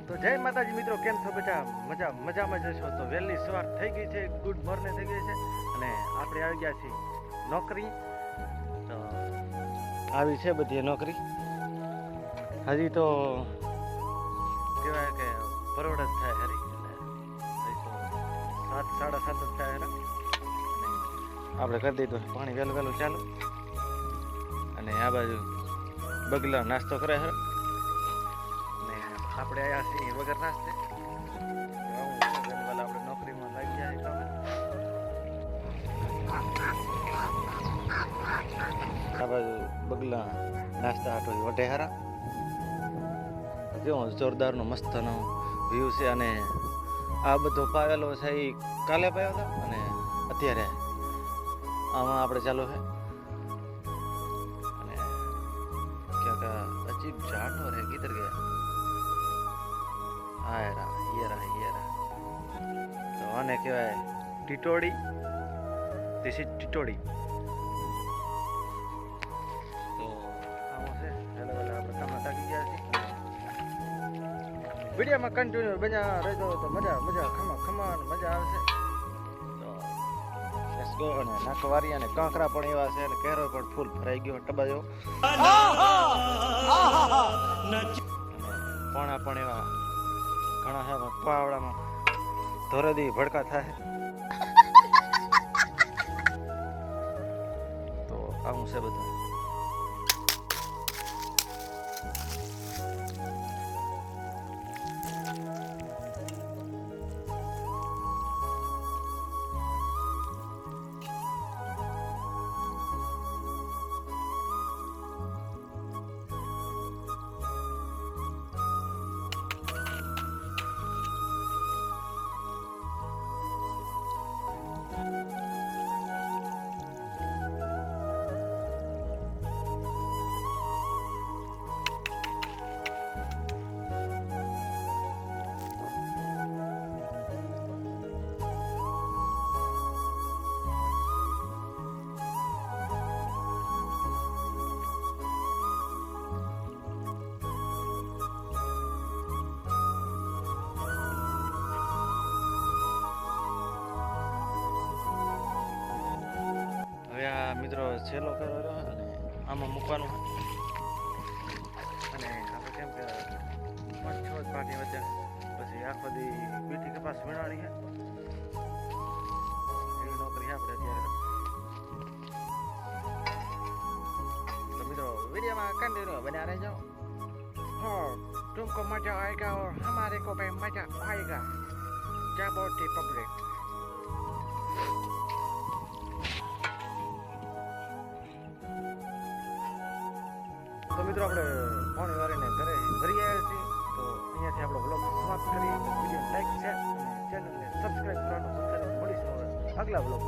તો જય માતાજી મિત્રો, કેમ છો બધા? મજામાં જશો તો વહેલી સવાર થઈ ગઈ છે, ગુડ મોર્નિંગ થઈ ગઈ છે અને આપણે આવી ગયા છીએ નોકરી. તો આવી છે બધી નોકરી. હજી તો કહેવાય કે પરોડ જ થાય હરી, એટલે 7 સાડા 7 જ થાય હરા. આપણે કરી દીધું પાણી વહેલું ચાલુ. અને આ બાજુ બગલા નાસ્તો કરે છે ને આપણે આવ્યા છીએ વગર નાસ્તે. આપણે નોકરીમાં લાગી ગયા કામે. આ બાજુ બગલા નાસ્તા હાટો વઢે હારા. કેવો જોરદારનો મસ્તનો વ્યૂ છે. અને આ બધો પાવેલો છે એ કાલે પાયો હતો અને અત્યારે આમાં આપણે ચાલુ છે. અને ક્યાંક અજીબ જાનવર है, किधर गया? हाँ ये रहा. तो आने कहेवाय टीटोड़ी. This is टीटोड़ी. तो આમાં છે એટલે આપણે કામમાં થાકી ગયા છીએ. વિડીયોમાં કન્ટિન્યુ બન્યા રહેજો તો મજા ખમા મજા આવશે. તો લેટ્સ ગો. અને નાકવારી અને કાંકરા પણ એવા છે અને કેરો પણ ફૂલ ભરાઈ ગયો ટબાજો. પોણા પણ એવા ઘણા છે. પાવડામાં ધોરદી ભડકા થાય. તો આવું છે બધું. મિત્રો છેલ્લો કર્યો રહ્યો અને આમાં મૂકવાનું અને આપણે કેમ કે 5-6 પાટી વચ્ચે પછી આખો દી બીટી કપાસ વીણવાની છે. એવી નોકરી આપણે અત્યારે. તો મિત્રો वीडियो में कंटिन्यू बना रहे और तुमको मजा आएगा और हमारे को भी मजा आएगा. क्या बोलती पब्लिक? તો મિત્રો આપણે પાણી વાળીને ઘરે ભરી આવ્યા છીએ. તો અહીંયાથી આપણો બ્લોગ સમાપ્ત કરી. વિડીયો લાઈક શેર અને ચેનલને સબસ્ક્રાઈબ કરવાનું ભૂલતા નહીં. મળીશું આગલા બ્લોગ.